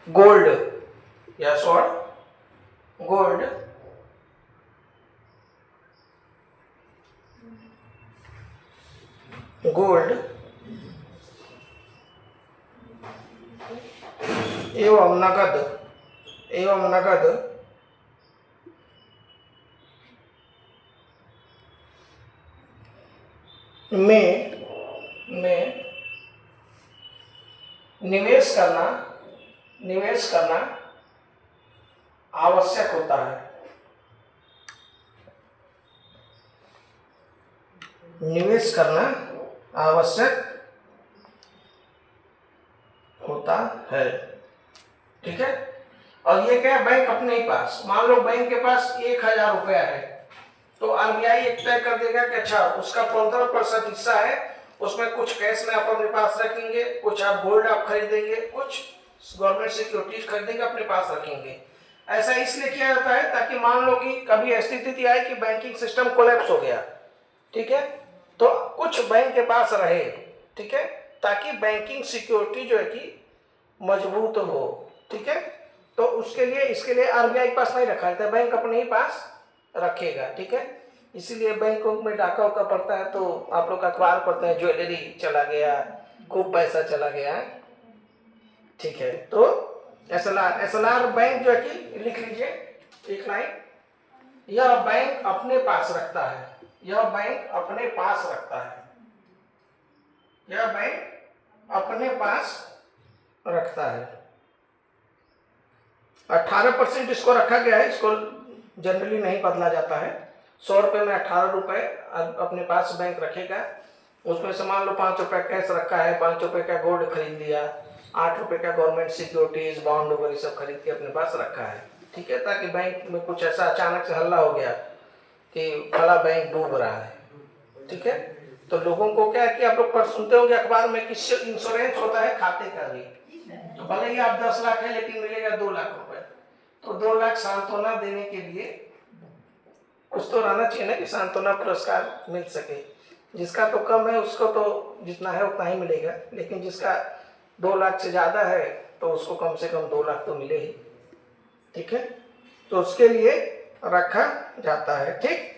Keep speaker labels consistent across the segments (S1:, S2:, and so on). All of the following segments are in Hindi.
S1: गोल्ड या शॉर्ट गोल्ड एवं नगद में निवेश करना आवश्यक होता है। निवेश करना आवश्यक होता है, ठीक है। और ये क्या है, बैंक अपने ही पास, मान लो बैंक के पास 1000 रुपया है, तो आरबीआई एक तय कर देगा कि अच्छा उसका 15% हिस्सा है, उसमें कुछ कैश में आप अपने पास रखेंगे, कुछ आप गोल्ड आप खरीदेंगे, कुछ गवर्नमेंट सिक्योरिटीज खरीदेंगे अपने पास रखेंगे। ऐसा इसलिए किया जाता है ताकि मान लो कि कभी ऐसी स्थिति आए कि बैंकिंग सिस्टम कोलैप्स हो गया, ठीक है, तो कुछ बैंक के पास रहे, ठीक है, ताकि बैंकिंग सिक्योरिटी जो है कि मजबूत हो, ठीक है। तो उसके लिए इसके लिए आरबीआई के पास नहीं रखा जाता है, बैंक अपने ही पास रखेगा, ठीक है। इसीलिए बैंकों में डाका उका पड़ता है, तो आप लोग अखबार पढ़ते हैं ज्वेलरी चला गया, खूब पैसा चला गया, ठीक है। तो एसएलआर बैंक जो है कि लिख लीजिए एक लाइन, यह बैंक अपने पास रखता है, यह बैंक अपने पास रखता है, यह बैंक अपने पास रखता है। 18% इसको रखा गया है, इसको जनरली नहीं बदला जाता है। 100 रुपये में 18 रुपये अपने पास बैंक रखेगा, उसमें से मान लो 5 रुपये कैश रखा है, 5 रुपये का गोल्ड खरीद लिया, 8 रुपये का गवर्नमेंट सिक्योरिटीज बॉन्ड वगैरह सब खरीद के अपने पास रखा है, ठीक है, ताकि बैंक में कुछ ऐसा अचानक से हल्ला हो गया कि फला बैंक डूब रहा है, ठीक है। तो लोगों को क्या है कि आप लोग पर सुनते होंगे अखबार में कि इंश्योरेंस होता है खाते का भी, तो भले ही आप 10 लाख है लेकिन मिलेगा 2 लाख रुपए, तो 2 लाख सांत्वना देने के लिए कुछ तो रहना चाहिए ना कि सांत्वना पुरस्कार मिल सके। जिसका तो कम है उसको तो जितना है उतना ही मिलेगा, लेकिन जिसका 2 लाख से ज़्यादा है तो उसको कम से कम 2 लाख तो मिले ही, ठीक है। तो उसके लिए रखा जाता है, ठीक।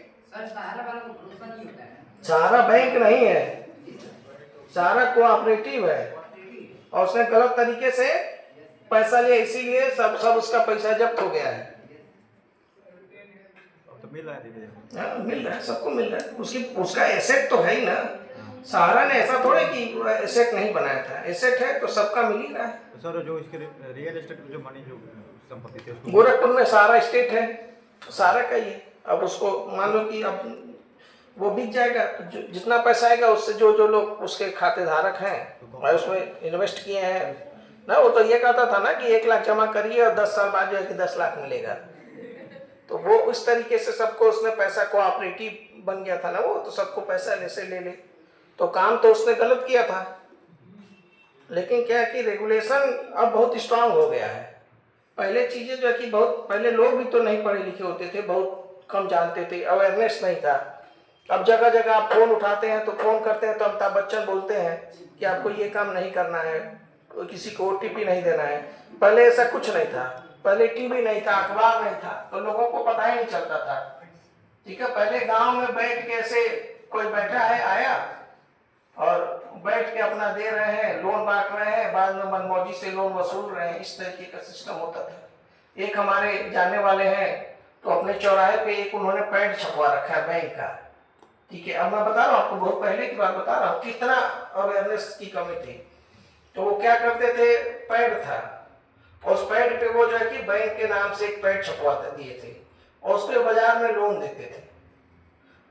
S1: सारा बैंक नहीं है, सारा कोऑपरेटिव है, और उसने गलत तरीके से पैसा लिया, इसीलिए सब उसका पैसा जब्त हो गया है।
S2: तो मिल रहा है,
S1: मिल रहा है, सबको मिल रहा है, उसका एसेट तो है ही ना। सहारा ने ऐसा थोड़े कि एसेट नहीं बनाया था, एसेट है तो सबका मिल ही रहा है।
S2: तो सर जो इसके रियल एस्टेट जो मनी जो संपत्ति थी
S1: गोरखपुर में सारा स्टेट है, सारा का ही। अब उसको मान लो कि अब वो बिक जाएगा, तो जितना पैसा आएगा उससे जो लोग उसके खाते धारक हैं और उसमें इन्वेस्ट किए हैं ना, वो तो ये कहता था ना कि 1 लाख जमा करिए और 10 साल बाद जो है कि 10 लाख मिलेगा, तो वो उस तरीके से सबको उसने पैसा कोऑपरेटिव बन गया था ना वो, तो सबको पैसा ऐसे ले, तो काम तो उसने गलत किया था। लेकिन क्या है कि रेगुलेशन अब बहुत स्ट्रांग हो गया है। पहले चीजें जो है कि बहुत पहले लोग भी तो नहीं पढ़े लिखे होते थे, बहुत कम जानते थे, अवेयरनेस नहीं था। अब जगह जगह आप फोन उठाते हैं तो फोन करते हैं तो अमिताभ बच्चन बोलते हैं कि आपको ये काम नहीं करना है, किसी को ओटीपी नहीं देना है। पहले ऐसा कुछ नहीं था, पहले टीवी नहीं था, अखबार नहीं था, तो लोगों को पता ही नहीं चलता था, ठीक है। पहले गांव में बैठ के ऐसे कोई बैठा है आया और बैठ के अपना दे रहे हैं, लोन बांट रहे हैं, बाद में मनमौजी से लोन वसूल रहे हैं, इस तरीके का सिस्टम होता था। एक हमारे जानने वाले हैं तो अपने चौराहे पे एक उन्होंने पैड छपवा रखा है बैंक का, ठीक है। अब मैं बता रहा हूँ आपको, बहुत पहले की बात बता रहा हूँ, कितना अवेयरनेस की कमी थी। तो वो क्या करते थे, पैड था, उस पैड पे वो जो है कि बैंक के नाम से एक पैड छपवाते दिए थे, और उस पे बाजार में लोन देते थे,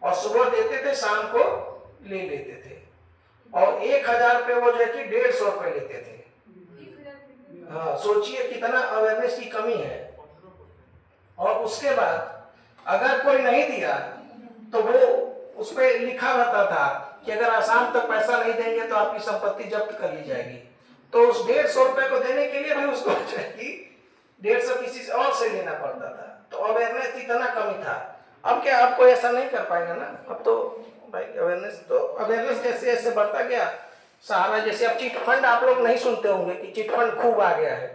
S1: और सुबह देते थे, शाम को ले लेते थे, और 1000 रुपये वो जो है कि 150 रुपये लेते थे। हाँ, सोचिए कितना अवेयरनेस की कमी है। और उसके बाद अगर कोई नहीं दिया तो वो उस पर लिखा रहता था कि अगर आसाम तक पैसा नहीं देंगे तो आपकी संपत्ति जब्त कर ली जाएगी। तो उस 150 रुपये को देने के लिए भी उसको 150 किसी और से लेना पड़ता था। तो अवेयरनेस इतना कमी था। अब क्या, अब कोई ऐसा नहीं कर पाएगा ना। अब तो भाई अवेयरनेस जैसे जैसे बढ़ता गया, सहारा जैसे, अब चिट फंड आप लोग नहीं सुनते होंगे कि चिट फंड खूब आ गया है,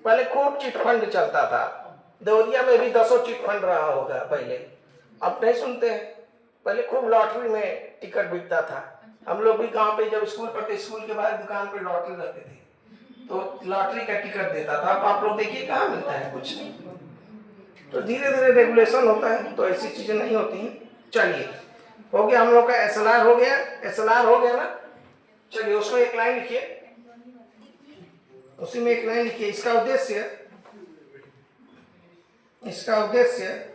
S1: पहले खूब चिट फंड चलता था, देवरिया में भी 10 चिट फंड रहा होगा पहले, अब नहीं सुनते हैं। पहले खूब लॉटरी में टिकट बिकता था। हम लोग भी गांव पे जब स्कूल पढ़ते, स्कूल के बाद दुकान पे लॉटरी रखते थे, तो लॉटरी का टिकट देता था। अब आप लोग देखिए कहाँ मिलता है कुछ। तो धीरे धीरे रेगुलेशन होता है, तो ऐसी चीजें नहीं होती हैं। चलिए, हो गया हम लोग का एसएलआर हो गया, एसएलआर हो गया ना। चलिए उसमें एक लाइन लिखिए, उसी में एक लाइन लिखिए। इसका उद्देश्य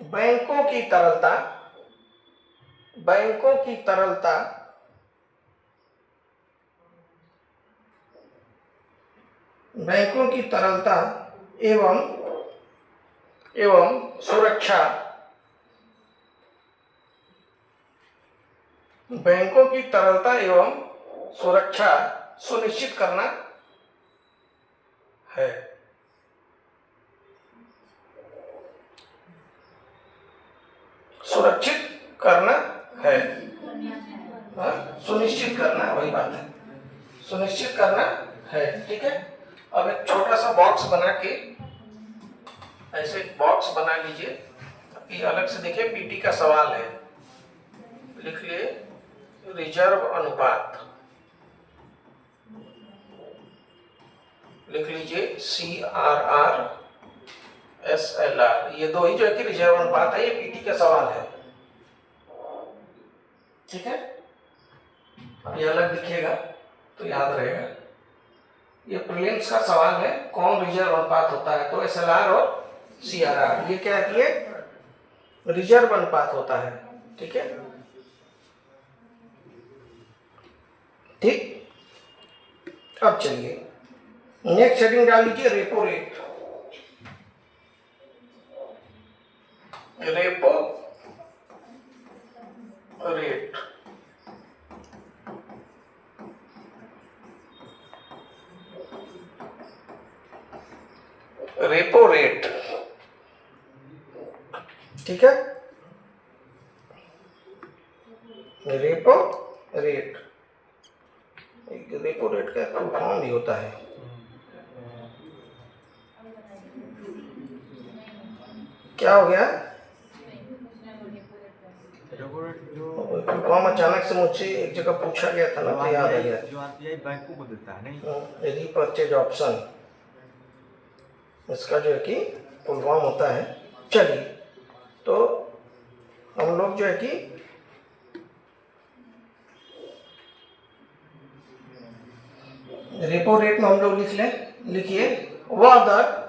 S1: बैंकों की तरलता, बैंकों की तरलता बैंकों की तरलता एवं सुरक्षा, बैंकों की तरलता एवं सुरक्षा सुनिश्चित करना है। सुरक्षित करना है, सुनिश्चित करना, वही बात है, सुनिश्चित करना है। ठीक है। अब एक छोटा सा बॉक्स बना के, ऐसे बॉक्स बना लीजिए। ये अलग से देखिए, पीटी का सवाल है, लिख लिए रिजर्व अनुपात, लिख लीजिए CRR SLR, ये दो ही जो है कि रिजर्व अनुपात है, ये पीटी का सवाल है। ठीक है, अब ये अलग दिखेगा तो याद रहेगा। ये प्रीलिम्स का सवाल है, कौन रिजर्व अनुपात होता है, तो SLR और CRR, ये क्या है, ये रिजर्व अनुपात होता है। ठीक है, ठीक। अब चलिए नेक्स्ट हेडिंग डाल लीजिए, repo rate. Repo rate, repo rate. ठीक है, रेपो रेट, रेपो रेट का फुल फॉर्म भी होता है। क्या हो गया, फुल फॉर्म अचानक से मुझसे एक जगह पूछा गया था ना, तो याद आ गया।
S2: जो आरबीआई बैंकों को देता है नहीं,
S1: रीपर्चेज ऑप्शन, इसका जो है कि फुल फॉर्म होता है। चलिए, तो हम लोग जो है कि रेपो रेट में हम लोग लिख लें, लिखिए वह दर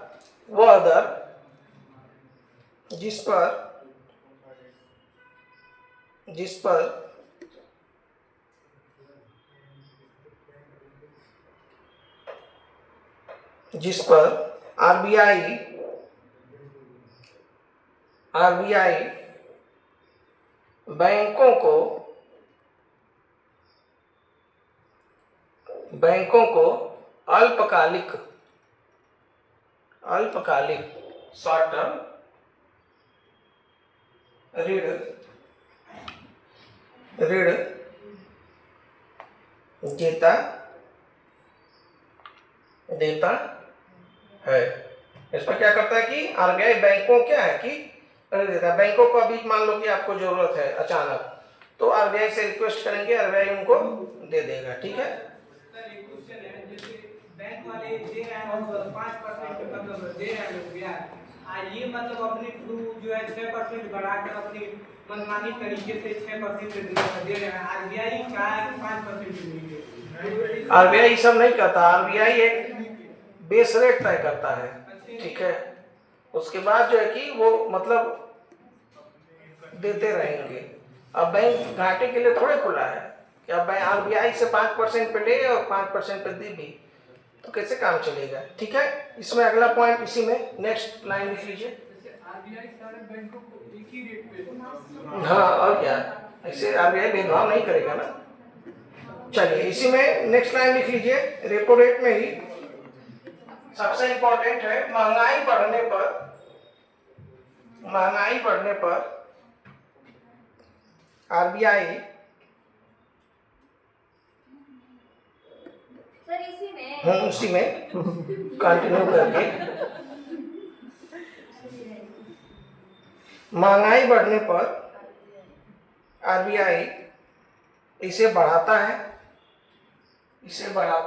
S1: जिस पर आरबीआई बैंकों को अल्पकालिक शॉर्ट टर्म ऋण देता है। इस पर क्या करता है कि आरबीआई बैंकों क्या है कि ऋण देता है। बैंकों को अभी मान लो कि आपको जरूरत है अचानक, तो आरबीआई से रिक्वेस्ट करेंगे, आरबीआई उनको दे देगा। ठीक है,
S3: बैंक वाले दे रहे हैं और 5% मतलब दे रहे हैं ब्याज, ये मतलब अपने थ्रू जो है 6% बढ़ाकर अपनी मनमानी तरीके से 6% दे रहे हैं। आरबीआई का 5% देंगे,
S1: आरबीआई सब नहीं करता, आरबीआई एक बेस रेट तय करता है। ठीक है, उसके बाद जो है कि वो मतलब देते रहेंगे। अब बैंक घाटे के लिए थोड़े खुला है कि अब आरबीआई से 5% पे ले और 5% पे दे भी, तो कैसे काम चलेगा। ठीक है, इसमें अगला पॉइंट, इसी में नेक्स्ट लाइन लिख लीजिए।
S3: आरबीआई सारे बैंकों को एक ही रेट पे,
S1: हाँ, और क्या, ऐसे आरबीआई भेदभाव नहीं करेगा ना। चलिए, इसी में नेक्स्ट लाइन लिख लीजिए, रेपो रेट में ही सबसे इंपॉर्टेंट है, महंगाई बढ़ने पर आरबीआई
S4: सर इसी में
S1: हूँ उसी में कंटिन्यू करके महंगाई बढ़ने पर आरबीआई इसे बढ़ाता है जिससे बैंक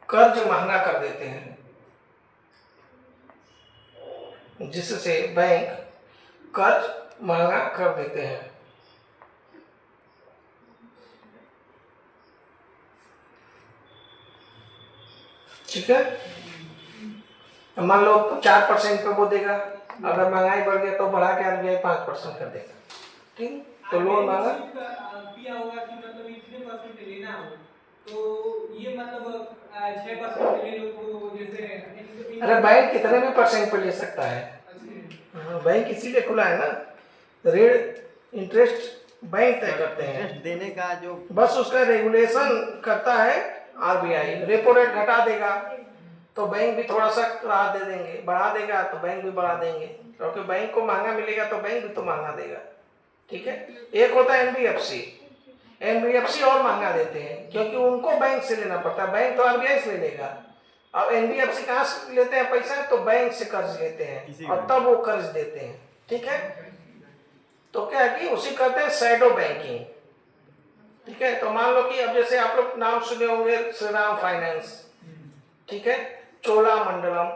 S1: कर्ज महंगा कर देते हैं, ठीक है। तो मान लो 4% पे वो देगा, अगर महंगाई बढ़ गया तो बढ़ा के आरबीआई 5% कर देगा, ठीक। तो लोन मांगा
S3: किया होगा कि मतलब इतने परसेंट लेना हो, तो ये मतलब 6% ले लो तो जैसे
S1: अरे बैंक कितने में परसेंट पे ले सकता है? हाँ, बैंक इसीलिए खुला है ना, रेट इंटरेस्ट बैंक तय करते हैं,
S2: इंटरेस्ट देने का जो
S1: बस उसका रेगुलेशन करता है आरबीआई। रेपो रेट घटा देगा तो बैंक भी थोड़ा सा राहत दे देंगे, बढ़ा देगा तो बैंक भी बढ़ा देंगे, क्योंकि बैंक को महंगा मिलेगा तो बैंक भी तो महंगा देगा, ठीक है। एक होता है एनबीएफसी और महंगा देते हैं क्योंकि उनको बैंक से लेना पड़ता है, बैंक तो आरबीआई से ले लेगा। अब एनबीएफसी कहाँ से लेते हैं पैसा? तो बैंक से कर्ज लेते हैं और तब वो कर्ज देते हैं, ठीक है। तो क्या है कि उसी कहते हैं शैडो बैंकिंग, ठीक है। तो मान लो कि अब जैसे आप लोग नाम सुने होंगे श्रीराम फाइनेंस, ठीक है, चोला मंडलम,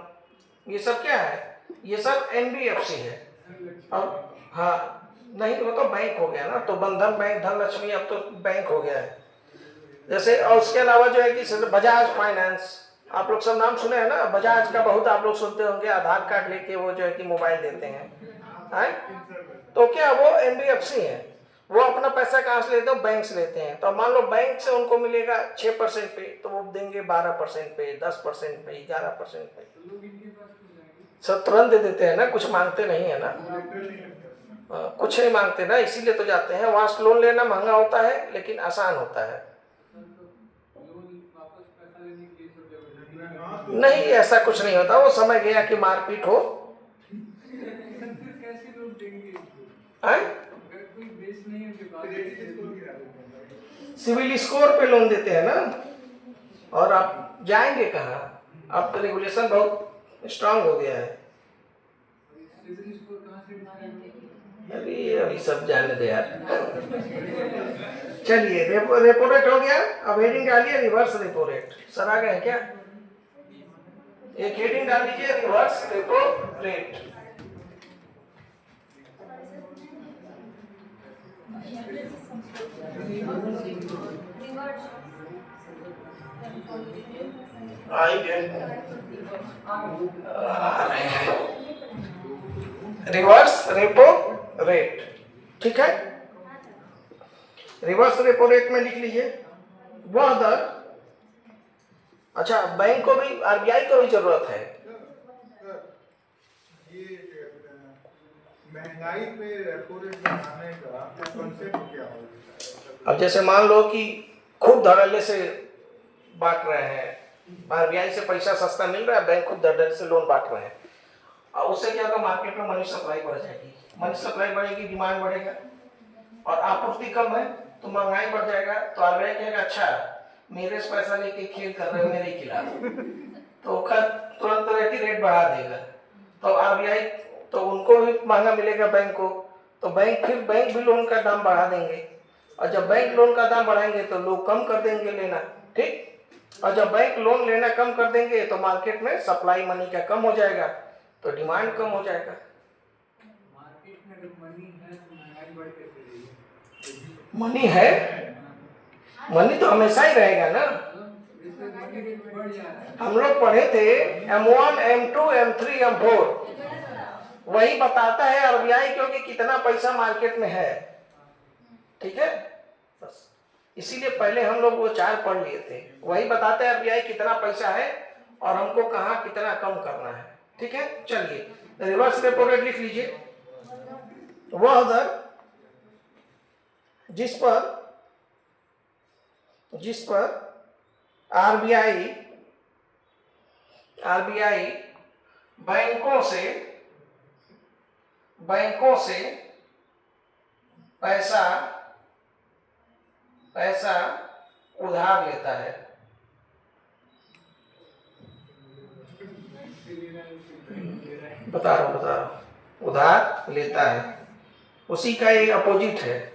S1: ये सब क्या है? ये सब एनबीएफसी है। अब हाँ नहीं, वो तो बैंक हो गया ना, तो बंधन बैंक, धनलक्ष्मी अब तो बैंक हो गया है जैसे। और उसके अलावा जो है कि बजाज फाइनेंस, आप लोग सब नाम सुने हैं ना, बजाज का बहुत आप लोग सुनते होंगे, आधार कार्ड लेके वो जो है कि मोबाइल देते हैं। तो क्या वो एनबीएफसी है, वो अपना पैसा कहाँ से लेते हैं? बैंक से लेते हैं। तो मान लो बैंक से उनको मिलेगा 6% पे, तो वो देंगे 12% पे, 10% पे, 11% पे, सब तुरंत दे देते हैं ना, कुछ मांगते नहीं है ना, कुछ नहीं मांगते ना, इसीलिए तो जाते हैं वहां से। लोन लेना महंगा होता है लेकिन आसान होता है। नहीं, ऐसा कुछ नहीं होता, वो समय गया कि मारपीट हो। सिविल स्कोर पे लोन देते हैं ना, और आप जाएंगे कहाँ? अब तो रेगुलेशन बहुत स्ट्रांग हो गया है। अभी सब जाने दे यार। चलिए, रेपो रेट हो गया। अब हेडिंग डालिए रिवर्स रेपो रेट। सर आ गए क्या? एक हेडिंग डाल दीजिए रिवर्स रेपो रेट। आएंगे आ रहे हैं रिवर्स रेपो रेट, ठीक है। रिवर्स रेपो रेट में लिख लीजिए वह दर। अच्छा, बैंक को भी, आरबीआई को भी जरूरत है।
S5: ये महंगाई पे रेपो रेट बढ़ाने का कॉन्सेप्ट क्या होगा?
S1: अब जैसे मान लो कि खूब धड़ल्ले से बांट रहे हैं, आरबीआई से पैसा सस्ता मिल रहा है, बैंक खुद धड़ल्ले से लोन बांट रहे हैं, और उससे क्या होगा? मार्केट में मनी सप्लाई बढ़ जाएगी, मनी सप्लाई बढ़ेगी, डिमांड बढ़ेगा, और आपूर्ति कम है तो महंगाई बढ़ जाएगा। तो आरबीआई कहेगा अच्छा मेरे से पैसा लेके खेल कर रहे हो मेरे खिलाफ, तो तुरंत तरह की रेट बढ़ा देगा। तो आरबीआई, तो उनको भी महंगा मिलेगा बैंक को, तो बैंक भी लोन का दाम बढ़ा देंगे, और जब बैंक लोन का दाम बढ़ाएंगे तो लोग कम कर देंगे लेना, ठीक। और जब बैंक लोन लेना कम कर देंगे तो मार्केट में सप्लाई मनी का कम हो जाएगा, तो डिमांड कम हो जाएगा।
S3: मार्केट में अगर मनी है तो महंगाई बढ़ कैसे रही?
S1: मनी है, मनी तो हमेशा ही रहेगा ना। हम लोग पढ़े थे M1, M2, M3, M4, वही बताता है आरबीआई क्योंकि कितना पैसा मार्केट में है, ठीक है। बस इसीलिए पहले हम लोग वो 4 पढ़ लिए थे, वही बताते हैं आरबीआई कितना पैसा है और हमको कहाँ कितना कम करना है, ठीक है। चलिए, रिवर्स रेपो रेट लिख लीजिए, वह दर जिस पर आरबीआई बैंकों से पैसा उधार लेता है। बता रहा हूं, उधार लेता है, उसी का एक अपोजिट है।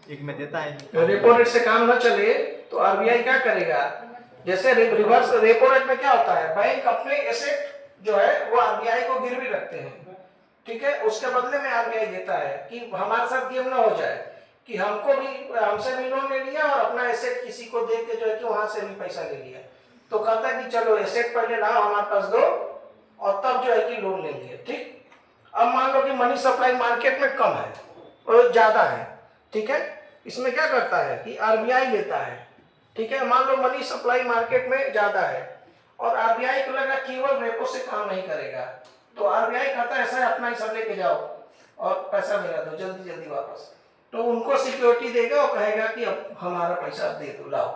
S2: एक में देता है,
S1: रेपो रेट से काम न चले तो आरबीआई क्या करेगा, जैसे रिवर्स रेपो रेट में क्या होता है, बैंक अपने एसेट जो है वो आरबीआई को गिरवी रखते हैं, ठीक है, उसके बदले में आरबीआई देता है कि हमारे साथ गेम ना हो जाए कि हमसे भी लोन ले लिया और अपना एसेट किसी को दे के जो है कि वहां से भी पैसा ले लिया, तो कहता है कि चलो एसेट पहले लाओ हमारे पास दो और तब जो है कि लोन लेंगे। ठीक, अब मान लो कि मनी सप्लाई मार्केट में कम है और ज्यादा है, ठीक है, इसमें क्या करता है कि आरबीआई लेता है, ठीक है, मान लो मनी सप्लाई मार्केट में ज्यादा है और आरबीआई को लगा केवल रेपो से काम नहीं करेगा, तो आरबीआई कहता है ऐसा अपना ही सब लेके जाओ और पैसा मेरा दो जल्दी जल्दी वापस, तो उनको सिक्योरिटी देगा और कहेगा कि अब हमारा पैसा दे दो लाओ,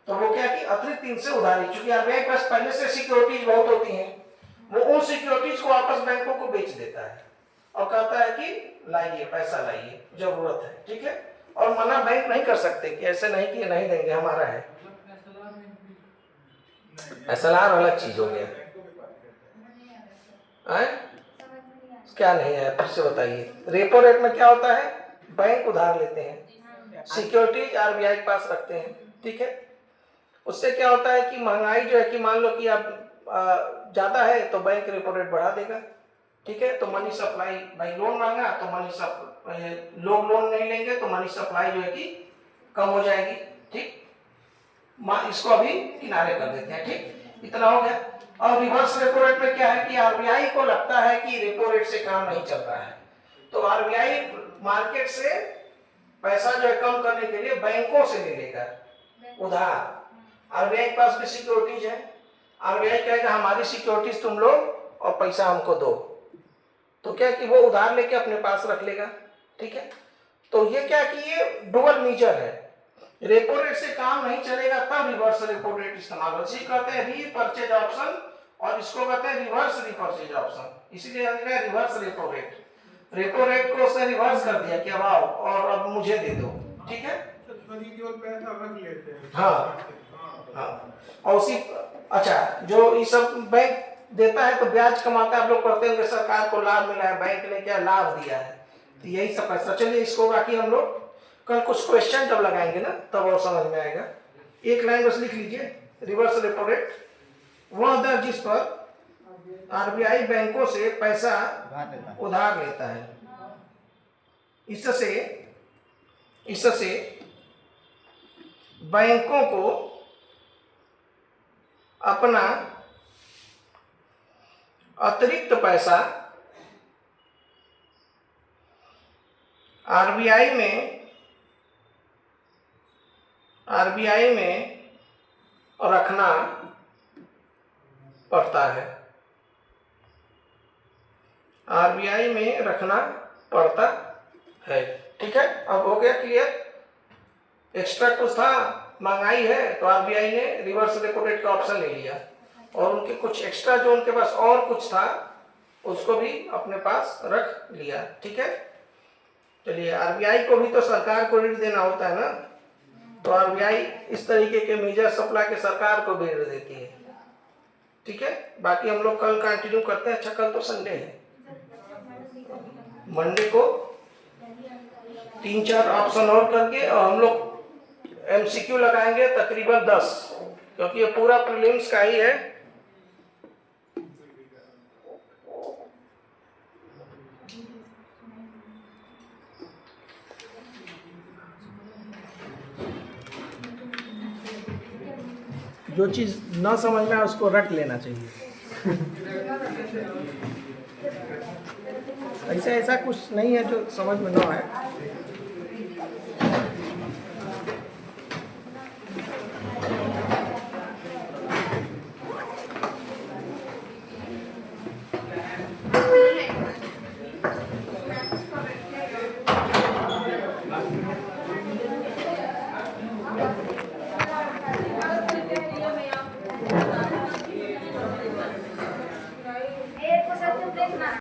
S1: तो वो क्या कि अतिरिक्त इनसे उधारी, चूंकि आरबीआई के पास पहले से सिक्योरिटीज बहुत होती हैं, वो उन सिक्योरिटीज को वापस बैंकों को बेच देता है और कहता है कि लाइए पैसा लाइए, जरूरत है, ठीक है, और मना बैंक नहीं कर सकते कि ऐसे नहीं कि नहीं देंगे हमारा है। एसएलआर अलग चीज हो गया, क्या नहीं है, फिर से बताइए। रेपो रेट में क्या होता है, बैंक उधार लेते हैं, सिक्योरिटीज आरबीआई के पास रखते हैं, ठीक है, उससे क्या होता है कि महंगाई जो है कि मान लो कि अब ज्यादा है तो बैंक रेपो रेट बढ़ा देगा, ठीक है, तो मनी सप्लाई, भाई लोन मांगा तो लोग लोन नहीं लेंगे तो मनी सप्लाई जो है कि कम हो जाएगी, ठीक, इसको अभी किनारे कर देते हैं, ठीक, इतना हो गया। और रिवर्स रेपो रेट में क्या है कि आरबीआई को लगता है कि रेपो रेट से काम नहीं चल रहा है, तो आरबीआई मार्केट से पैसा जो है कम करने के लिए बैंकों से ले लेगा उधार, आरबीआई के पास भी सिक्योरिटीज है, आरबीआई कहेगा हमारी सिक्योरिटीज तुम लो और पैसा हमको दो, तो क्या कि वो उधार लेके अपने पास रख लेगा, ठीक है, तो ये क्या कि ये डुअल मेजर है, रेपो रेट से काम नहीं चलेगा तब रिवर्स रेपो रेट इस्तेमाल होता है, कहते हैं रीपर्चेज ऑप्शन और इसको कहते हैं रिवर्स रीपर्चेज ऑप्शन, इसीलिए reverse repo rate, repo rate को उसने रिवर्स कर दिया कि अब आओ और अब मुझे दे दो, ठीक है,
S5: केवल पैसा रख लेते हैं।
S1: हाँ हाँ, और उसी अच्छा जो ये सब बैंक देता है तो ब्याज कमाता है, आप लोग पढ़ते होंगे सरकार को लाभ मिला है, बैंक ने क्या लाभ दिया है, तो यही सब पैसा। चलिए इसको बाकी हम लोग कल कुछ क्वेश्चन जब लगाएंगे ना तब और समझ में आएगा। एक लाइन बस लिख लीजिए, रिवर्स रेपो रेट वह दर जिस पर आरबीआई बैंकों से पैसा उधार लेता है, इससे बैंकों को अपना अतिरिक्त पैसा आरबीआई में रखना पड़ता है, आरबीआई में रखना पड़ता है, ठीक है, अब हो गया क्लियर। एक्स्ट्रा कुछ था, महंगाई है तो आरबीआई ने रिवर्स रेपो रेट का ऑप्शन ले लिया और उनके कुछ एक्स्ट्रा जो उनके पास और कुछ था उसको भी अपने पास रख लिया, ठीक है। चलिए आरबीआई को भी तो सरकार को ऋण देना होता है ना, तो आरबीआई इस तरीके के मेजर सप्लाई के सरकार को भी ऋण देती है, ठीक है। बाकी हम लोग कल कंटिन्यू करते हैं। अच्छा कल तो संडे है, मंडे को 3-4 ऑप्शन और करके और हम लोग एमसीक्यू लगाएंगे तकरीबन 10, क्योंकि ये पूरा प्रीलिम्स का ही है। जो चीज ना समझ में आए उसको रट लेना चाहिए। ऐसा कुछ नहीं है जो समझ में ना आए।
S4: प्रशासन देखना